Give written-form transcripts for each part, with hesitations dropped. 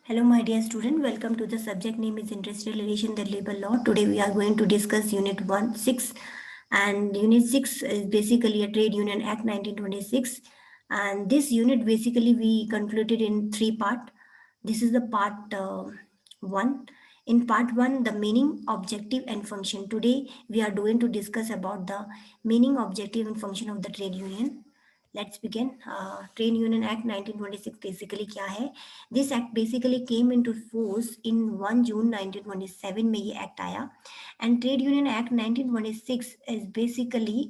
Hello, my dear student. Welcome to the subject name is Industrial Relation, the Labor Law. Today we are going to discuss Unit 1, 6. And Unit 6 is basically a Trade Union Act 1926. And this unit basically we concluded in three part. This is the part 1. In part 1, the meaning, objective and function. Today we are going to discuss about the meaning, objective and function of the trade union. Let's begin. Trade Union Act 1926 basically क्या है? This act basically came into force in 1 June 1927 में ये act आया. And Trade Union Act 1926 is basically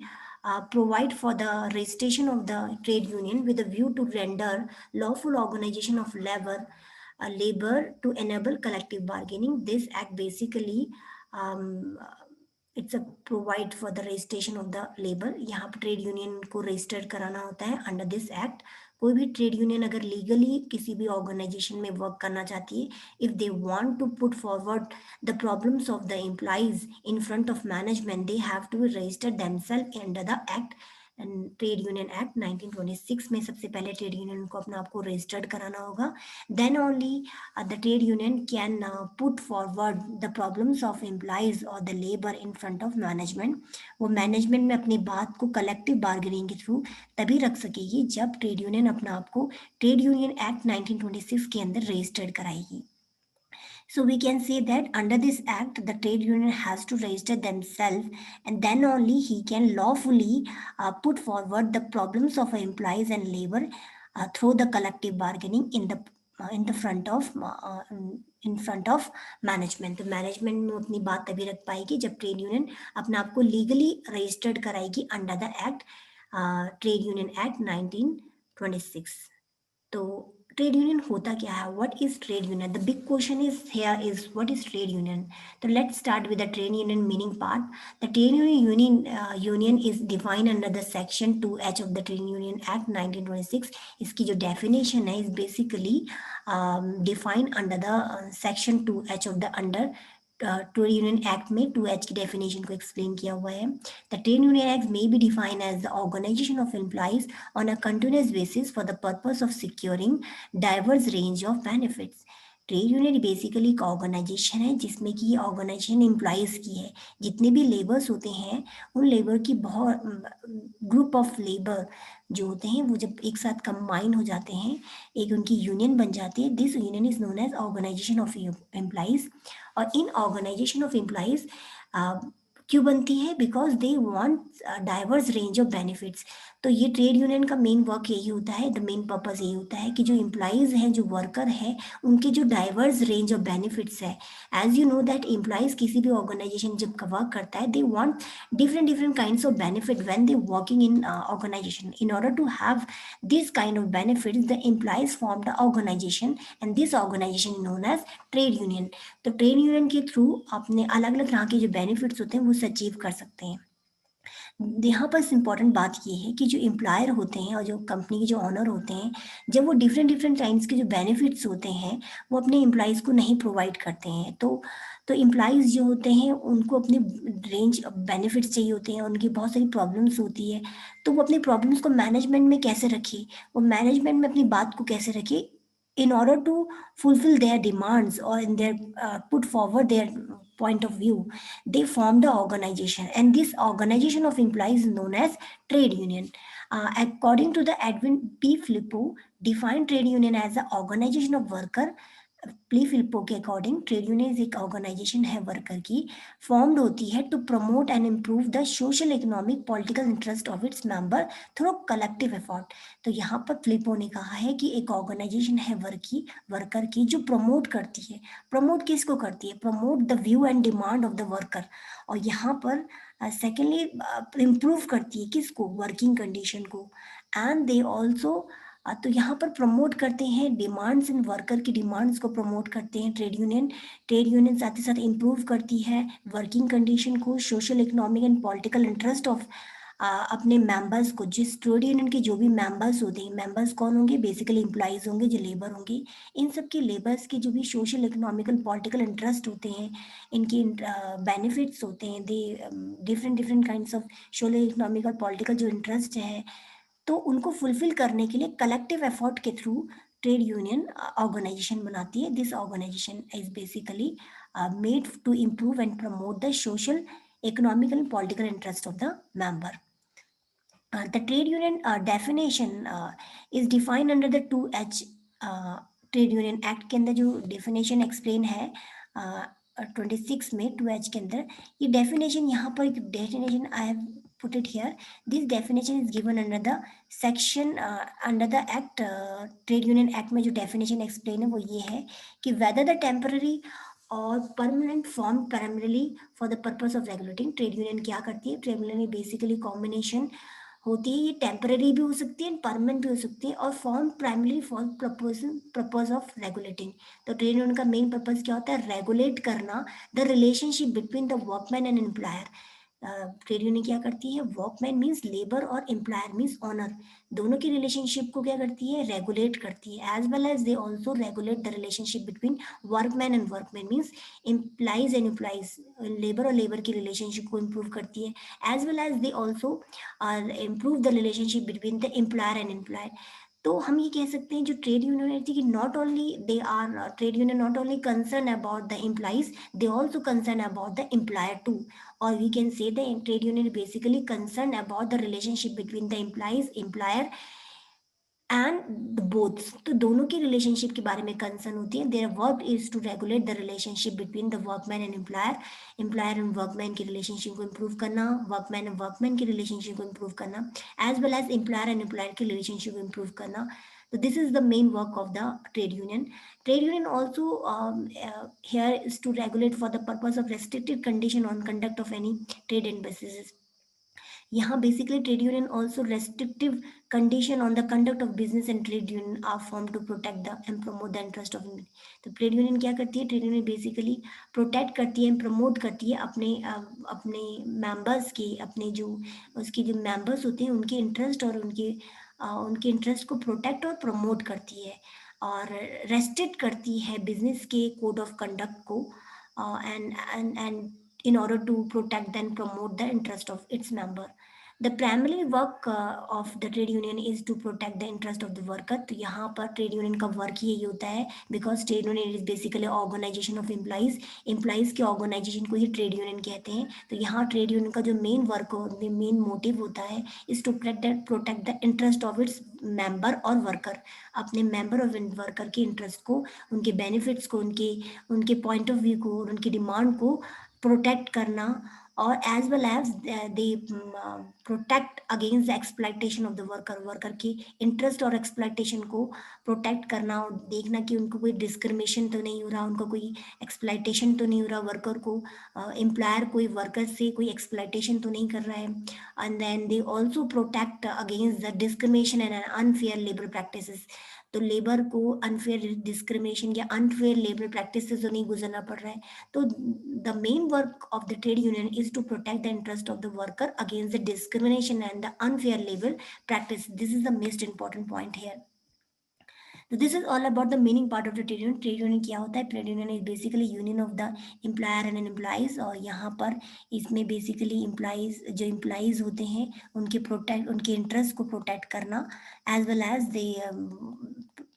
provide for the registration of the trade union with a view to render lawful organization of labor to enable collective bargaining. This act basically um, it's a provide for the registration of the labor. यहाँ पर trade union को register कराना होता है under this act. कोई भी trade union अगर legally किसी भी ऑर्गेनाइजेशन में वर्क करना चाहती है, if they want to put forward the problems of the employees in front of management, they have to register themselves under the act. And trade union act 1926 में सबसे पहले ट्रेड यूनियन को अपना आपको रजिस्टर्ड कराना होगा. Then only the trade union can put forward the problems of employees or the labor in front of management. वो management में अपनी बात को कलेक्टिव बार्गेनिंग के थ्रू तभी रख सकेगी जब ट्रेड यूनियन अपना आपको ट्रेड यूनियन एक्ट 1926 के अंदर रजिस्टर्ड कराएगी. So we can say that under this act, the trade union has to register themselves, and then only he can lawfully put forward the problems of employees and labor through the collective bargaining in the front of in front of management. तो management में अपनी बात तभी रख पाएगी जब trade union अपने आप को लीगली रजिस्टर्ड कराएगी under the act trade union act 1926. तो ट्रेड यूनियन होता क्या है? What is trade union? The big question is here is what is trade union. तो let's start with the trade union meaning part. The trade union is defined under the section 2H of the trade union act 1926. इसकी जो definition है is basically defined under the section 2H of the under trade union act में 2H की definition को explain किया हुआ है. The trade union act may be defined as the organization of employees on a continuous basis for the purpose of securing diverse range of benefits. Trade union basically एक organization है जिसमें कि organisation employees की है. जितने भी labours होते हैं उन लेबर की बहुत ग्रुप ऑफ लेबर जो होते हैं वो जब एक साथ कंबाइन हो जाते हैं, एक उनकी यूनियन बन जाती है. This union is known as organization of employees. और इन ऑर्गेनाइजेशन ऑफ एम्प्लॉयज़ क्यों बनती है? Because they want diverse range of benefits. तो ये ट्रेड यूनियन का मेन वर्क यही होता है, द मेन पर्पस यही होता है कि जो एम्प्लॉयज़ हैं, जो वर्कर हैं, उनके जो डाइवर्स रेंज ऑफ बेनिफिट्स है. As you know that employees किसी भी ऑर्गेनाइजेशन जब वर्क करता है, they want different different kinds of benefit when they working in organization. In order to have this kind of benefits, the employees form the organization, and this organization is known as trade union. तो trade union के through अपने अलग अलग तरह के जो benefits होते हैं वो अचीव कर सकते हैं. यहाँ पर इम्पॉर्टेंट बात ये है कि जो एम्प्लॉयर होते हैं और जो कंपनी के जो ऑनर होते हैं, जब वो डिफरेंट डिफरेंट टाइम्स के जो बेनिफिट्स होते हैं वो अपने एम्प्लॉयज़ को नहीं प्रोवाइड करते हैं. तो एम्प्लॉयज़ जो होते हैं उनको अपने रेंज बेनिफिट्स चाहिए होते हैं, उनकी बहुत सारी प्रॉब्लम्स होती है. तो वो अपनी प्रॉब्लम्स को मैनेजमेंट में कैसे रखे, वो मैनेजमेंट में अपनी बात को कैसे रखे in order to fulfill their demands or in their put forward their point of view. They formed the organization, and this organization of employees is known as trade union. According to the Edwin P. Filippo, defined trade union as an organization of worker. प्ली Flippo के according trade union एक organization है worker की, formed होती है to promote and improve the social economic political interest of its member through collective effort. तो यहाँ पर फिलिपो ने कहा है कि एक ऑर्गेनाइजेशन है वर्कर की जो प्रमोट करती है. प्रमोट किसको करती है? Promote the view and demand of the worker. और यहाँ पर सेकेंडली इम्प्रूव करती है किसको? वर्किंग कंडीशन को. एंड दे ऑल्सो तो यहाँ पर प्रमोट करते हैं डिमांड्स इन वर्कर की डिमांड्स को प्रमोट करते हैं ट्रेड यूनियन साथ ही साथ इम्प्रूव करती है वर्किंग कंडीशन को, social economic and political interest of अपने मेंबर्स को. जिस ट्रेड यूनियन के जो भी मेंबर्स होते हैं, मेंबर्स कौन होंगे? बेसिकली एम्प्लॉयज़ होंगे, जो लेबर होंगे. इन सब के लेबर्स के जो भी सोशल इकोनॉमिकल पॉलिटिकल इंटरेस्ट होते हैं, इनके बेनिफिट्स होते हैं, they different different kinds of social economical political जो इंटरेस्ट है, तो उनको फुलफिल करने के लिए कलेक्टिव एफर्ट के थ्रू ट्रेड यूनियन ऑर्गेनाइजेशन बनाती है. This organisation is basically made to improve and promote the social, economical and political interest of the member. The trade union definition is defined under the 2H trade union act के अंदर जो definition explain है 26 में 2H के अंदर. ये definition यहाँ पर definition I have put it here. This definition is given under the section under the act trade union act में जो डेफिनेशन एक्सप्लेन है वो ये है कि whether the temporary और permanent form primarily for the purpose of regulating. Trade union क्या करती है? ट्रेड यूनियन बेसिकली कॉम्बिनेशन होती है. ये टेम्पररी भी हो सकती है, परमानेंट भी हो सकती है, और form primary for purpose of regulating. तो ट्रेड यूनियन का मेन पर्पज क्या होता है? रेगुलेट करना the relationship between the workman and employer. Trade union क्या करती है? वर्कमैन मीन्स लेबर और एम्प्लॉयर मीन्स ऑनर, दोनों की रिलेशनशिप को क्या करती है? रेगुलेट करती है. As well as they also regulate the relationship between workman and workman means employees and employees, labour और लेबर की रिलेशनशिप को इम्प्रूव करती है. As well as they also improve the relationship between the employer and employee. तो हम ये कह सकते हैं जो ट्रेड यूनियन है कि not only they are trade union not only concern about the employees, they also concern about the employer too. or we can say the trade union is basically concerned about the relationship between the employees, employer and the both. तो दोनों की relationship के बारे में concern होती है. Their work is to regulate the relationship between the workman and employer, employer and workman की relationship को इम्प्रूव करना, वर्कमैन एंड वर्कमैन की रिलेशनशिप को इम्प्रूव करना, as well as employer and employer की रिलेशनशिप को इम्प्रूव करना. So this is the main work of the trade union. Trade union also here is to regulate for the purpose of restricted condition on conduct of any trade and businesses. यहाँ basically trade union also restrictive condition on the conduct of business and trade union are formed to protect the and promote the interest of. तो trade union क्या करती है? trade union basically protect करती है, promote करती है अपने members की, अपने जो उसके जो members होते हैं उनके interest और उनके interest को protect और promote करती है, और restrict करती है business के code of conduct को, and in order to protect and promote the interest of its member. The primary work of the trade union is to protect the interest of the worker. तो यहाँ पर trade union का work ही यही होता है, because trade union is basically organization of employees. Employees के organization को ही trade union कहते हैं. तो यहाँ trade union का जो main work main motive होता है is to protect the interest of its member और worker. अपने member और worker के interest को, उनके benefits को, उनके point of view को और उनकी demand को प्रोटेक्ट करना, और as well as they protect against the exploitation of the worker. Worker की इंटरेस्ट और एक्सप्लाइटेशन को प्रोटेक्ट करना और देखना कि उनको कोई डिस्क्रिमिनेशन तो नहीं हो रहा, उनको कोई एक्सप्लाइटेशन तो नहीं हो रहा, वर्कर को एम्प्लॉयर कोई वर्कर से कोई एक्सप्लाइटेशन तो नहीं कर रहा है. And then they also protect against the discrimination and unfair labour practices. तो लेबर को अनफेयर डिस्क्रिमिनेशन या अनफेयर लेबर प्रैक्टिस से तो नहीं गुजरना पड़ रहा है. तो the main work of the trade union is to protect the interest of the worker against the discrimination and the unfair labor practice. This is the most important point here. So this is all about the meaning part of the trade union. Trade union क्या होता है? Trade union is basically union of the employer and employees. और यहाँ पर इसमें basically employees जो employees होते हैं उनके interest को protect करना, as well as they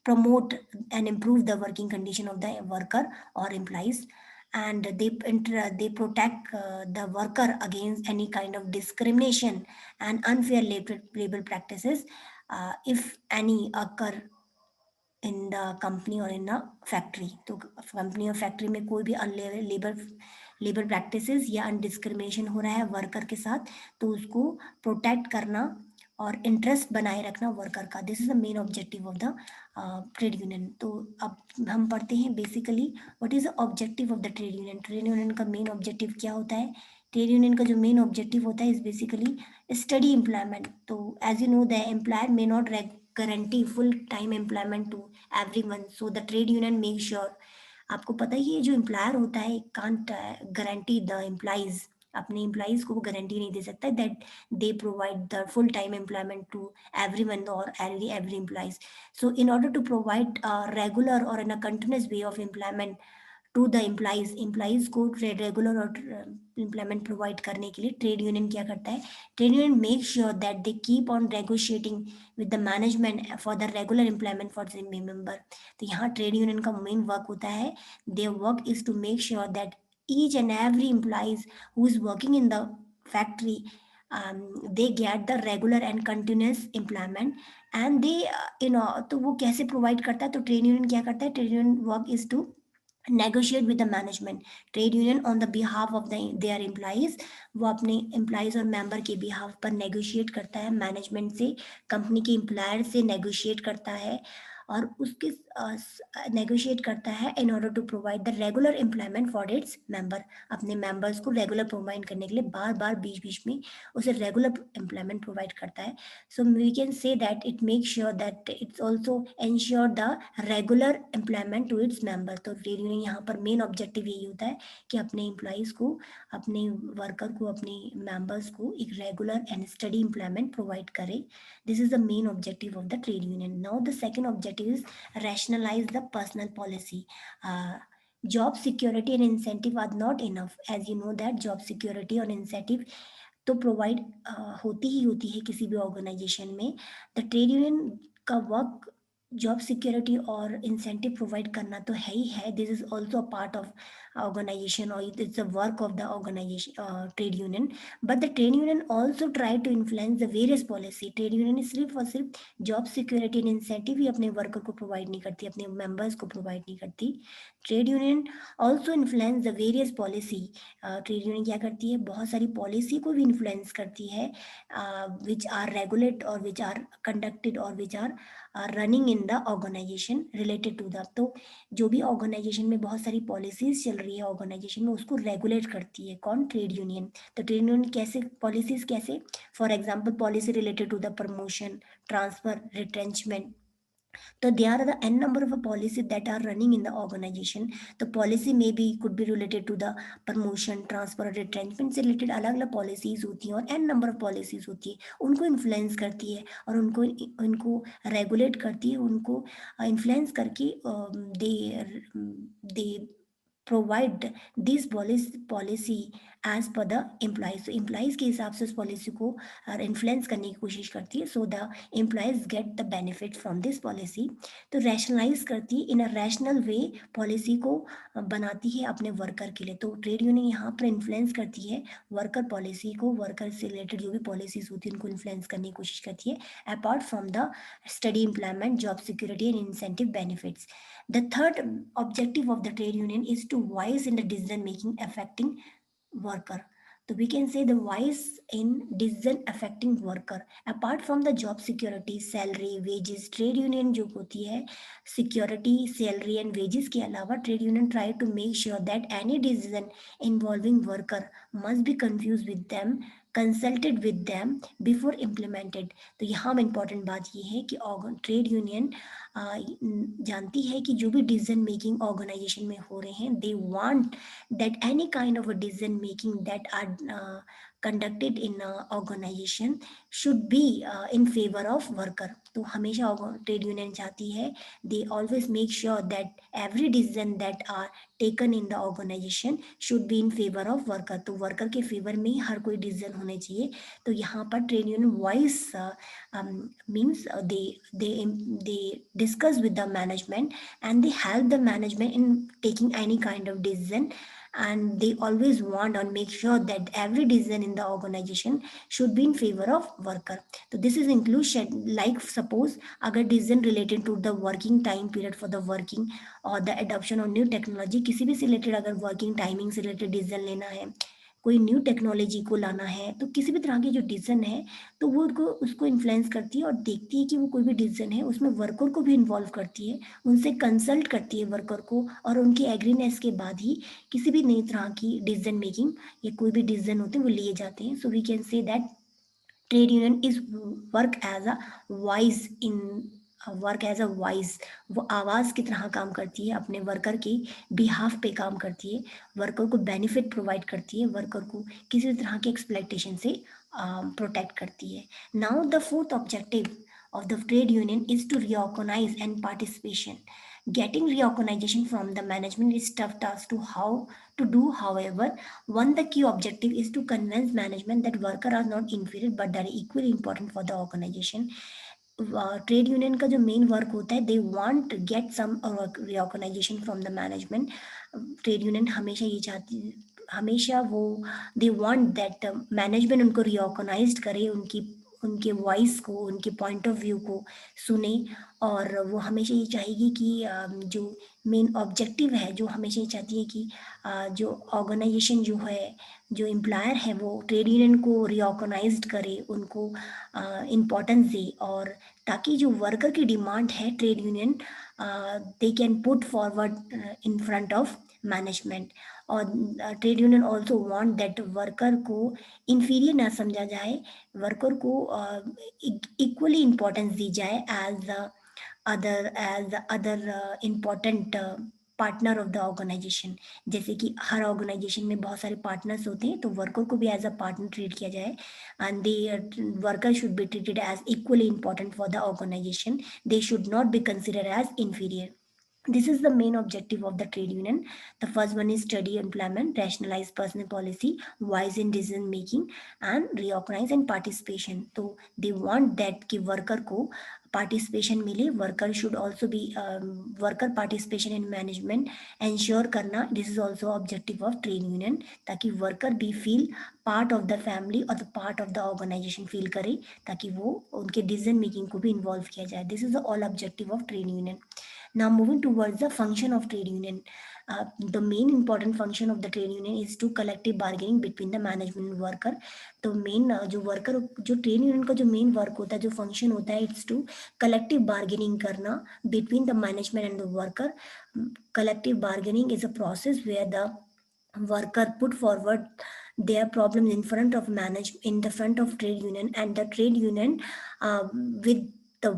promote and improve the working condition of the worker or employees, and they protect the worker against any kind of discrimination and unfair labor practices if any occur in the company और in the factory. तो company और factory में कोई भी labour practices या अनडिस्क्रिमिनेशन हो रहा है वर्कर के साथ, तो उसको प्रोटेक्ट करना और इंटरेस्ट बनाए रखना वर्कर का. This is the main objective of the trade union. तो अब हम पढ़ते हैं basically what is the objective of the trade union. Trade union का मेन ऑब्जेक्टिव क्या होता है? ट्रेड यूनियन का जो मेन ऑब्जेक्टिव होता है इज बेसिकली स्टडी एम्प्लॉयमेंट. तो as you know the employer may not guarantee full time employment to everyone, so the trade union make sure. आपको पता ही है जो एम्प्लॉयर होता है कांट गारंटी द एम्प्लॉइज, अपने एम्प्लॉइज को वो गारंटी नहीं दे सकता that they provide the full time employment to everyone or every employees. So in order to provide a regular or in a continuous way of employment to the employees को regular और employment provide करने के लिए trade union क्या करता है, trade union make sure that they keep on negotiating with the management for the regular employment for the member. तो यहाँ ट्रेड यूनियन का मेन वर्क होता है, their work is to make sure that each and every employees who is working in the factory, they get the regular and continuous employment and they तो वो कैसे provide करता है, तो trade union क्या करता है, trade union work is to negotiate with the management, trade union on the behalf of the their employees, वो अपने एम्प्लॉइज और मेंबर के बिहाफ पर नेगोशिएट करता है मैनेजमेंट से, कंपनी के एम्प्लॉयर से नेगोशिएट करता है और उसके नेगोशिएट करता है in order to provide the regular employment for its member, अपने मेंबर्स को रेगुलर प्रोवाइड करने के लिए बार बार बीच बीच में उसे रेगुलर एम्प्लॉयमेंट प्रोवाइड करता है। So we can say that it make sure that it's also ensure the regular employment to its member. तो ट्रेड यूनियन यहाँ पर मेन ऑब्जेक्टिव यही होता है कि अपने एम्प्लॉइज को, अपने वर्कर को, अपने मेंबर्स को एक regular and study employment provide करे। This is the main objective of the trade union. Now, the second objective is rationalize the personal policy. Job security and incentive are not enough. As you know that job security और incentive तो provide होती है किसी भी organisation में। The trade union का work job security और incentive provide करना तो है ही है, this is also a part of organization or it's a work of the organization trade union, but the trade union also try to influence the various policy। Trade union सिर्फ और सिर्फ job security and incentive ही अपने worker को provide नहीं करती, अपने members को provide नहीं करती। Trade union also influence the various policy. Trade union क्या करती है, बहुत सारी पॉलिसी को भी इन्फ्लुएंस करती है विच आर रेगुलेट और विच आर कंडक्टेड और which are running in the organization related to the. तो जो भी ऑर्गेनाइजेशन में बहुत सारी पॉलिसीज चल रही है ऑर्गेनाइजेशन में, उसको रेगुलेट करती है कौन, ट्रेड यूनियन। तो ट्रेड यूनियन कैसे पॉलिसीज, कैसे, for example policy related to the promotion, transfer, retrenchment. So there are the n number of policies that are running in the organization. The policy maybe could be related to the promotion, transfer और retrenchment से related अलग अलग policies होती हैं और n number of policies होती है, उनको influence करती है और उनको उनको regulate करती है, उनको influence करके they provide this policy as per the employees. तो एम्प्लॉइज के हिसाब से उस पॉलिसी को इन्फ्लुएंस करने की कोशिश करती है, सो the employees get the benefit from this policy. तो रैशनलाइज करती है, इन अ रैशनल वे पॉलिसी को बनाती है अपने वर्कर के लिए। तो ट्रेड यूनियन यहाँ पर इन्फ्लुएंस करती है वर्कर पॉलिसी को, वर्कर से रिलेटेड जो भी पॉलिसीज होती है उनको इन्फ्लुएंस करने की कोशिश करती है apart from the study employment, job security and incentive benefits. The third objective of the trade union is to voice in the decision making affecting worker. So we can say the voice in decision affecting worker. Apart from the job security, salary, wages, trade union जो होती है security, salary and wages के अलावा trade union try to make sure that any decision involving worker must be confused with them, consulted with them before implemented। तो यहाँ में important बात ये है कि ट्रेड यूनियन जानती है कि जो भी डिसीजन मेकिंग ऑर्गेनाइजेशन में हो रहे हैं, they want that any kind of a decision making that are conducted in a organization should be in favor of worker। तो हमेशा ट्रेड यूनियन चाहती है, they always make sure that every decision that are taken in the organization should be in favor of worker। तो worker के favour में ही हर कोई decision होने चाहिए। तो यहाँ पर trade union voice means they discuss with the management and they help the management in taking any kind of decision, and they always want and make sure that every decision in the organization should be in favor of worker। so this is inclusion, like suppose अगर decision related to the working time period for the working or the adoption of new technology, किसी भी से related अगर working timing से related decision लेना है, कोई new technology को लाना है, तो किसी भी तरह की जो डिसीजन है तो वो उसको इन्फ्लुएंस करती है और देखती है कि वो कोई भी डिसीजन है उसमें वर्कर को भी इन्वॉल्व करती है, उनसे कंसल्ट करती है वर्कर को और उनकी एग्रीनेस के बाद ही किसी भी नई तरह की डिसीजन मेकिंग या कोई भी डिसीजन होते हैं वो लिए जाते हैं। So we can say that trade union is work as a voice in work as a voice, वो आवाज़ की तरह काम करती है, अपने वर्कर के बिहाफ पे काम करती है, वर्कर को बेनिफिट प्रोवाइड करती है, वर्कर को किसी भी तरह के एक्सप्लॉइटेशन से प्रोटेक्ट करती है। Now the fourth objective of the trade union is to recognize and participation। Getting reorganization from the management is tough task to do. However, one the key objective is to convince management that workers are not inferior but they are equally important for the organization. Trade union का जो main work होता है, they want get some reorganization from the management. Trade union हमेशा ये चाहती, हमेशा वो they want that management उनको रिऑर्गेनाइज करे, उनकी उनके वॉइस को, उनके पॉइंट ऑफ व्यू को सुने. और वो हमेशा ये चाहेगी कि जो मेन ऑब्जेक्टिव है, जो हमेशा ये चाहती है कि जो ऑर्गेनाइजेशन जो है, जो एम्प्लॉयर है, वो ट्रेड यूनियन को रिऑर्गेनाइज्ड करे, उनको इम्पोर्टेंस दे. और ताकि जो वर्कर की डिमांड है, trade union they can put forward in front of management. और trade union also want that worker को इंफीरियर ना समझा जाए, वर्कर को इक्वली इम्पोर्टेंस दी जाए as the other important partner of the organisation. जैसे कि हर ऑर्गेनाइजेशन में बहुत सारे पार्टनर्स होते हैं, तो वर्कर को भी एज अ पार्टनर ट्रीट किया जाए. And the worker should be treated as equally important for the organization. They should not be considered as inferior. This is the main objective of the trade union. The first one is study employment, rationalize personal policy, wise in decision making, and reorganize and participation. So they want that कि worker को participation मिले. Worker should also be worker participation in management ensure करना. This is also objective of trade union, ताकि worker भी feel part of the family or the part of the organization feel करे, ताकि वो उनके decision making को भी involve किया जाए. This is the all objective of trade union. Now moving towards the function of trade union. The main important function of the trade union is to collective bargaining between the management and worker. तो main जो worker, जो trade union का जो main work होता है, जो function होता है, इट्स टू कलेक्टिव बार्गेनिंग करना between the management and the worker. Collective bargaining is a process where the worker put forward their problems in front of in the front of trade union, and the trade union with the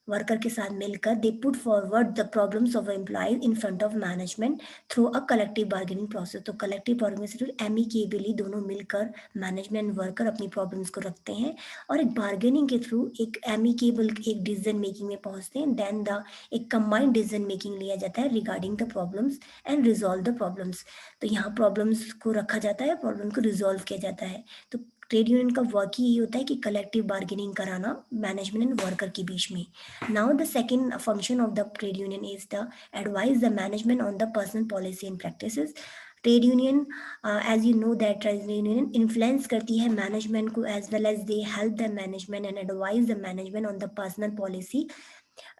worker के साथ मिलकर they put forward the problems of employees in front of management through a collective bargaining process. तो collective bargaining से amicably दोनों मिलकर management worker अपनी problems को रखते हैं और एक bargaining के through एक amicable एक decision making में पहुंचते हैं. then the एक combined decision making लिया जाता है regarding the problems and resolve the problems. तो यहाँ प्रॉब्लम्स को रखा जाता है, प्रॉब्लम को रिजॉल्व किया जाता है. तो ट्रेड यूनियन का वर्क ही होता है कि कलेक्टिव बार्गेनिंग कराना मैनेजमेंट एंड वर्कर के बीच में. Now the second function of the trade union is the advise the management on the personnel policy and practices. Trade union as you know that trade union influence करती है management को as well as they help the management and advise the management on the personnel policy.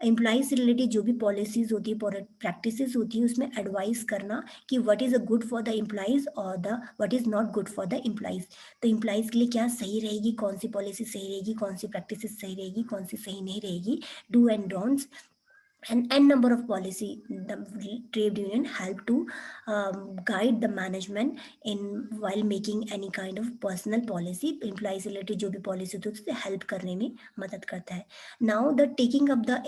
Employee से related जो भी policies होती है, practices होती है, उसमें एडवाइस करना कि what is a good for the employees और the what is not good for the employees. तो एम्प्लॉयज के लिए क्या सही रहेगी, कौन सी पॉलिसी सही रहेगी, कौन सी प्रैक्टिसेस सही रहेगी, कौन सी सही नहीं रहेगी, do and don'ts, and n number of policy. The trade union help to guide the management in while making any kind of personal policy. Employees related जो भी policy होती है उससे help करने में मदद करता है. Now the taking up the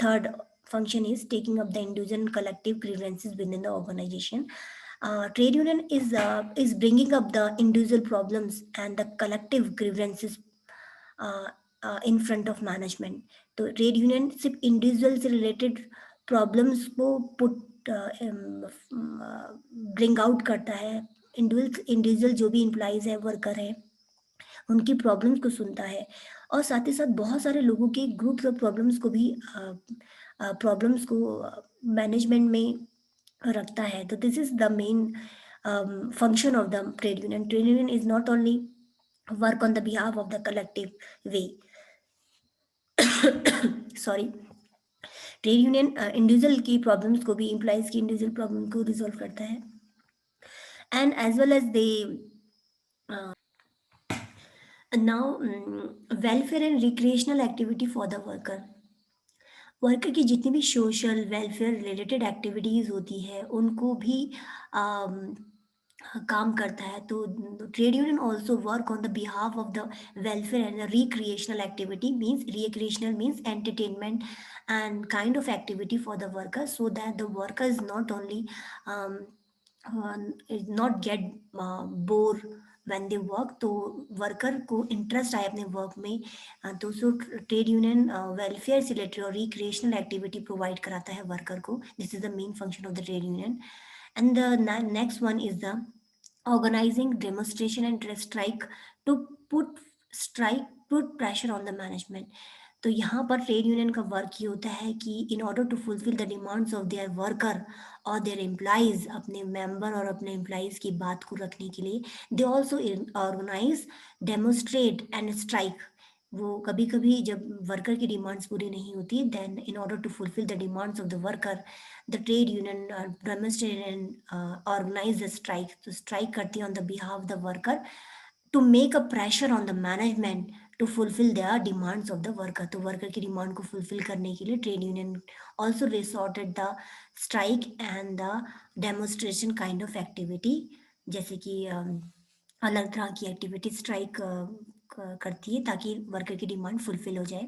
third function is taking up the individual and collective grievances within the organization. Trade union is bringing up the individual problems and the collective grievances in front of management. तो trade union सिर्फ individual से related problems को bring out करता है. Individual जो भी employees है, worker है, उनकी प्रॉब्लम्स को सुनता है और साथ ही साथ बहुत सारे लोगों के ग्रुप्स ऑफ प्रॉब्लम्स को भी प्रॉब्लम्स को मैनेजमेंट में रखता है. तो this is the main function of the trade union. Trade union is not only work on the behalf of the collective way. Sorry. Trade union individual की problems को भी, एम्प्लॉयज की इंडिविजुअल प्रॉब्लम को resolve करता है. And as well as they now welfare and recreational activity for the worker. Worker की जितनी भी सोशल वेलफेयर रिलेटेड एक्टिविटीज होती है उनको भी काम करता है. तो trade union also work on the behalf of the welfare and recreational activity. Means recreational means entertainment and kind of activity for the worker, so that the worker is not only is not get bored when they work, तो worker को interest आए अपने work में, तो so trade union welfare से related और recreational activity provide कराता है वर्कर को. This is the main function of the trade union. And the next one is the organizing demonstration and strike to put strike put pressure on the management. तो यहाँ पर trade union का work ये होता है कि in order to fulfil the demands of their worker और their employees, अपने मेंबर और अपने एम्प्लॉइज की बात को रखने के लिए they also organize, demonstrate and strike. वो कभी कभी जब वर्कर की डिमांड्स पूरी नहीं होती, then in order to fulfil the demands of the worker, the trade union demonstrate and organize the strike. तो स्ट्राइक करती है on the behalf the worker to make a pressure on the management to fulfill their demands of the worker. तो worker की demand को fulfil करने के लिए trade union also resorted the strike and the demonstration kind of activity. जैसे कि अलग तरह की एक्टिविटी स्ट्राइक करती है ताकि वर्कर की डिमांड फुलफिल हो जाए.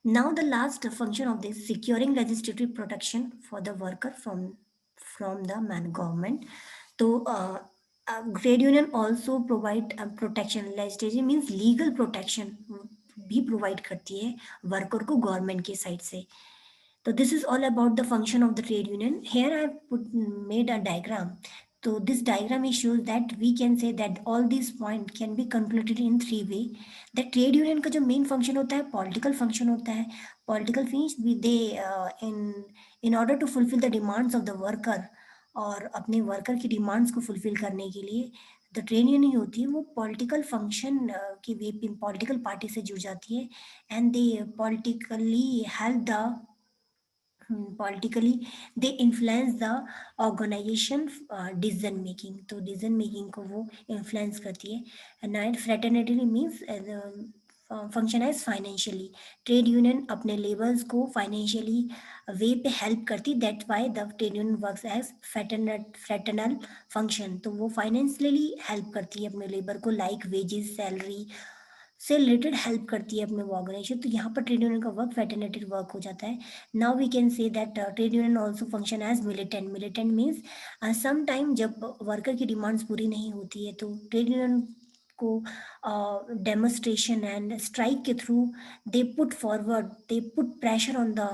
Now the last function of this, securing legislative protection for the worker from the man government. तो trade union also provide protection, legislative means legal protection भी प्रोवाइड करती है वर्कर को गवर्नमेंट के side से. So this is all about the function of the trade union. Here I have made a diagram. So this diagram it shows that we can say that all these points can be concluded in three way. The trade union का जो main function होता है political function होता है. Political means they in order to fulfill the demands of the worker और अपने worker की demands को फुलफिल करने के लिए द ट्रेड यूनियन होती है वो पॉलिटिकल फंक्शन की वे पॉलिटिकल पार्टी से जुड़ जाती है. And they politically help the politically they influence the organization decision making. तो decision making को वो influence करती है. And fraternity means function as financially. Trade union अपने लेबर्स को फाइनेंशियली वे पे हेल्प करती, that way the trade union works as fraternal function. तो वो फाइनेंशियली हेल्प करती है अपने लेबर को, लाइक वेजेस, सैलरी से रिलेटेड हेल्प करती है अपने ऑर्गेनाइजेशन. तो यहाँ पर ट्रेड यूनियन का वर्क फेटर्नेटिव वर्क हो जाता है. Now we can say that trade union also function as militant. Militant means some time जब वर्कर की डिमांड्स पूरी नहीं होती है तो ट्रेड यूनियन को डेमोस्ट्रेशन एंड स्ट्राइक के through they put forward, they put pressure on the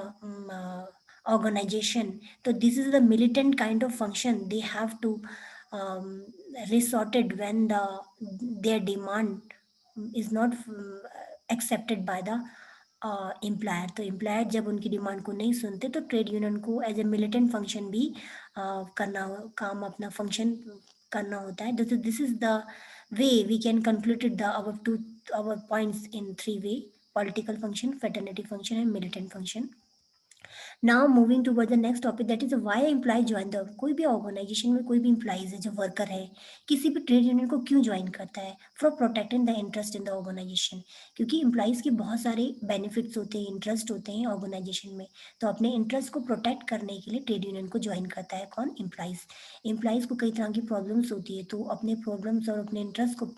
organization. So this is the militant kind of function they have to resorted when their demand is not accepted by the employer. तो employer जब उनकी demand को नहीं सुनते तो trade union को as a militant function भी करना, काम अपना फंक्शन करना होता है. This is the way we can concluded the our points in three way: political function, fraternity function and militant function. Now moving toward the next topic, that is why employee join the. कोई भी organisation में कोई भी employees है जो worker है किसी भी ट्रेड यूनियन को क्यों ज्वाइन करता है? For protecting the interest in the organization. क्योंकि एम्प्लॉइज के बहुत सारे बेनिफिट्स होते हैं, इंटरेस्ट होते हैं ऑर्गेनाइजेशन में. तो अपने इंटरेस्ट को प्रोटेक्ट करने के लिए ट्रेड यूनियन को ज्वाइन करता है कौन? एम्प्लॉइज. एम्प्लॉइज को कई तरह की प्रॉब्लम्स होती है तो अपने प्रॉब्लम्स और अपने इंटरेस्ट को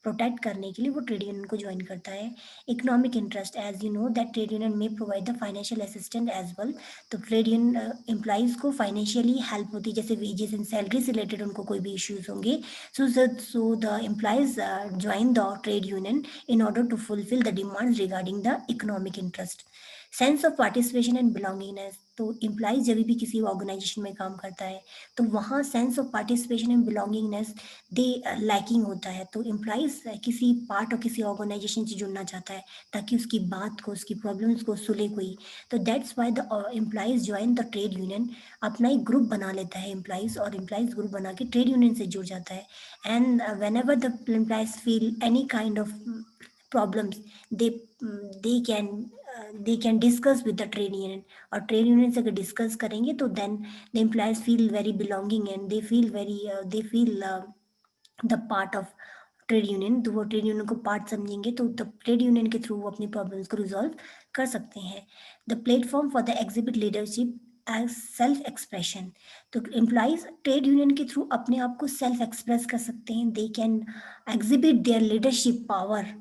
प्रोटेक्ट करने के लिए वो ट्रेड यूनियन को ज्वाइन करता है. Economic interest, as you know that trade union में provide the financial assistant as well. तो ट्रेड यूनियन एम्प्लॉइज को फाइनेंशियली हेल्प होती है, जैसे वेजेस एंड सैलरी से रिलेटेड उनको कोई भी इश्यूज होंगे. So the employees join the trade union in order to fulfil the demands regarding the economic interest. Sense of participation and belongingness. तो एम्प्लॉइज जब भी किसी ऑर्गेनाइजेशन में काम करता है तो वहाँ sense of participation and belongingness they lacking होता है. तो एम्प्लॉइज किसी पार्ट और किसी ऑर्गेनाइजेशन से जुड़ना चाहता है ताकि उसकी बात को, उसकी प्रॉब्लम्स को सुने कोई. तो that's why the employees join the trade union. अपना एक ग्रुप बना लेता है एम्प्लॉइज और एम्प्लॉइज ग्रुप बना के ट्रेड यूनियन से जुड़ जाता है. And whenever the employees feel any kind of problems, they can discuss with the trade union. और ट्रेड यूनियन से अगर डिस्कस करेंगे तो then the employees feel very belonging and they feel the part of trade union. तो वो trade union को part समझेंगे तो ट्रेड यूनियन के थ्रू वो अपनी प्रॉब्लम्स को रिजॉल्व कर सकते हैं. The platform for the exhibit leadership as self expression. तो एम्प्लॉइज ट्रेड यूनियन के थ्रू अपने आप को सेल्फ एक्सप्रेस कर सकते हैं. They can exhibit their leadership power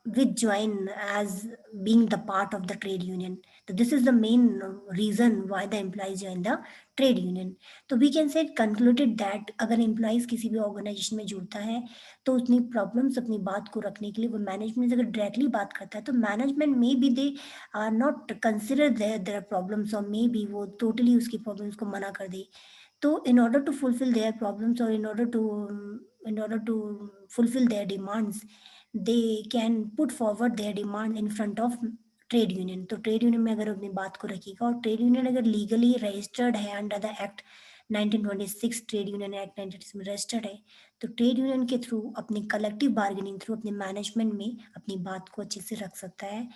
which join as being the part of the trade union. So this is the main reason why the employees join the trade union. तो we can say concluded that अगर employees किसी भी organization में जुड़ता है तो अपनी problems अपनी बात को रखने के लिए वो management से अगर directly बात करता है तो management may be they are not consider their problems or maybe वो totally उसकी problems को मना कर दे. तो in order to fulfill their problems or in order to fulfill their demands, they can put forward their demand in front of trade union. तो trade union में अगर अपनी बात को रखिएगा और ट्रेड यूनियन अगर लीगली रजिस्टर्ड है under the act 1926, trade union act 1926 में रजिस्टर्ड है, तो ट्रेड यूनियन के थ्रू अपनी कलेक्टिव बार्गेनिंग थ्रू अपने मैनेजमेंट में अपनी बात को अच्छे से रख सकता है.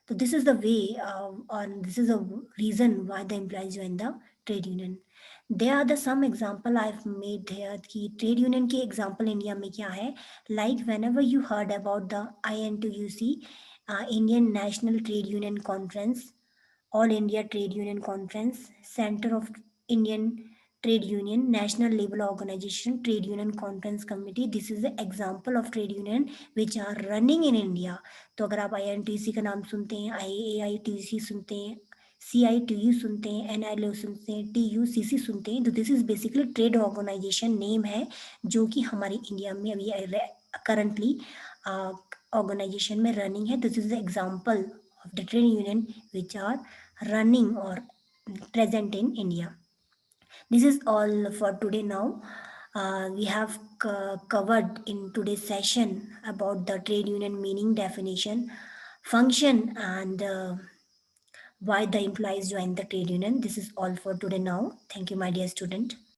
तो दिस इज द वे और this is a reason why the employees join the trade union. There are the some example I've made here कि ट्रेड यूनियन के एग्जाम्पल इंडिया में क्या है. Like whenever you heard about the INTUC, Indian National Trade Union Conference, All India Trade Union Conference, Center of Indian Trade Union, National Labor Organization, Trade Union Conference Committee. This is the example of trade union which are running in India. तो अगर आप INTC का नाम सुनते हैं, IAITC सुनते हैं, CITU सुनते हैं, NILO सुनते हैं, TUCC सुनते हैं, तो this is basically trade organization name है जो कि हमारे इंडिया में अभी करंटली ऑर्गेनाइजेशन में रनिंग है. This is the example of the trade union which are running or present in India. This is all for today now. We have covered in today's session about the trade union meaning, definition, function, and why the employees join the trade union. This is all for today now. Thank you, my dear student.